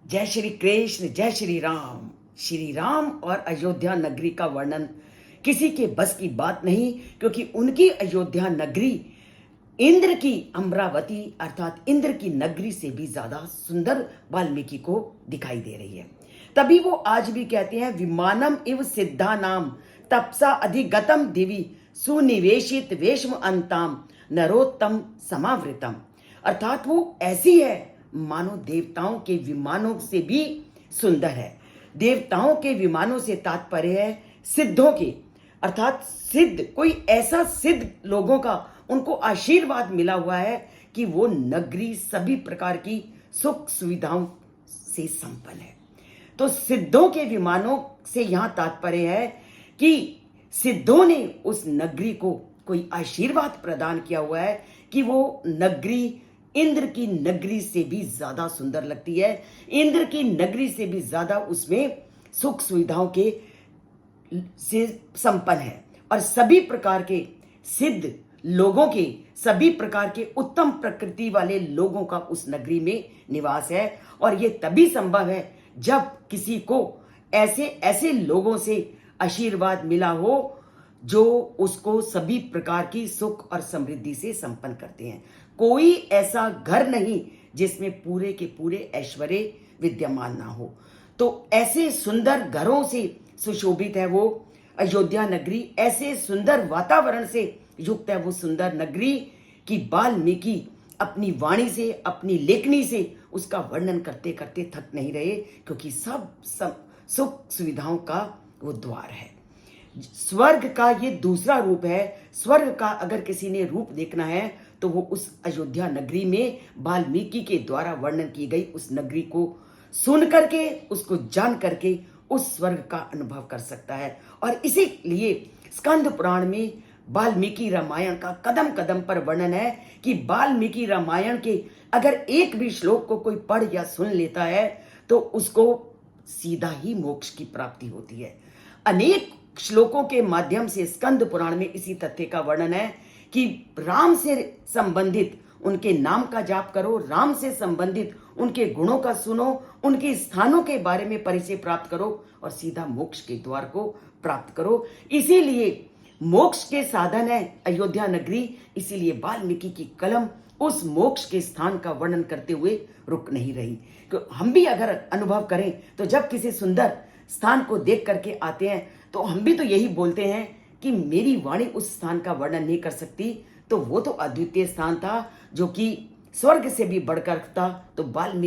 जय श्री कृष्ण, जय श्री राम। श्री राम और अयोध्या नगरी का वर्णन किसी के बस की बात नहीं, क्योंकि उनकी अयोध्या नगरी इंद्र की अमरावती अर्थात इंद्र की नगरी से भी ज्यादा सुंदर वाल्मीकि को दिखाई दे रही है। तभी वो आज भी कहते हैं, विमानम इव सिद्धा नाम तपसा अधिगतम दिवि सुनिवेशित वेश्म अंताम नरोत्तम समावृतम। अर्थात वो ऐसी है मानो देवताओं के विमानों से भी सुंदर है। देवताओं के विमानों से तात्पर्य है सिद्धों के, अर्थात सिद्ध कोई ऐसा सिद्ध लोगों का उनको आशीर्वाद मिला हुआ है कि वो नगरी सभी प्रकार की सुख सुविधाओं से संपन्न है। तो सिद्धों के विमानों से यहां तात्पर्य है कि सिद्धों ने उस नगरी को कोई आशीर्वाद प्रदान किया हुआ है कि वो नगरी इंद्र की नगरी से भी ज्यादा सुंदर लगती है, इंद्र की नगरी से भी ज्यादा उसमें सुख सुविधाओं के से संपन्न है और सभी प्रकार के सिद्ध लोगों के, सभी प्रकार के उत्तम प्रकृति वाले लोगों का उस नगरी में निवास है। और ये तभी संभव है जब किसी को ऐसे ऐसे लोगों से आशीर्वाद मिला हो जो उसको सभी प्रकार की सुख और समृद्धि से संपन्न करते हैं। कोई ऐसा घर नहीं जिसमें पूरे के पूरे ऐश्वर्य विद्यमान ना हो। तो ऐसे सुंदर घरों से सुशोभित है वो अयोध्या नगरी, ऐसे सुंदर वातावरण से युक्त है वो सुंदर नगरी कि वाल्मीकि अपनी वाणी से, अपनी लेखनी से उसका वर्णन करते करते थक नहीं रहे, क्योंकि सब सुख सुविधाओं का वो द्वार है। स्वर्ग का ये दूसरा रूप है। स्वर्ग का अगर किसी ने रूप देखना है तो वो उस अयोध्या नगरी में वाल्मीकि के द्वारा वर्णन की गई उस नगरी को सुन करके, उसको जान करके उस स्वर्ग का अनुभव कर सकता है। और इसीलिए स्कंद पुराण में वाल्मीकि रामायण का कदम कदम पर वर्णन है कि वाल्मीकि रामायण के अगर एक भी श्लोक को कोई पढ़ या सुन लेता है तो उसको सीधा ही मोक्ष की प्राप्ति होती है। अनेक श्लोकों के माध्यम से स्कंद पुराण में इसी तथ्य का वर्णन है कि राम से संबंधित उनके नाम का जाप करो, राम से संबंधित उनके गुणों का सुनो, उनके स्थानों के बारे में परिचय प्राप्त करो और सीधा मोक्ष के द्वार को प्राप्त करो। इसीलिए मोक्ष के साधन है अयोध्या नगरी। इसीलिए वाल्मीकि की कलम उस मोक्ष के स्थान का वर्णन करते हुए रुक नहीं रही। तो हम भी अगर अनुभव करें तो जब किसी सुंदर स्थान को देख करके आते हैं तो हम भी तो यही बोलते हैं कि मेरी वाणी उस स्थान का वर्णन नहीं कर सकती, तो वो तो अद्वितीय स्थान था जो कि स्वर्ग से भी बढ़कर था। तो वाल्मीकि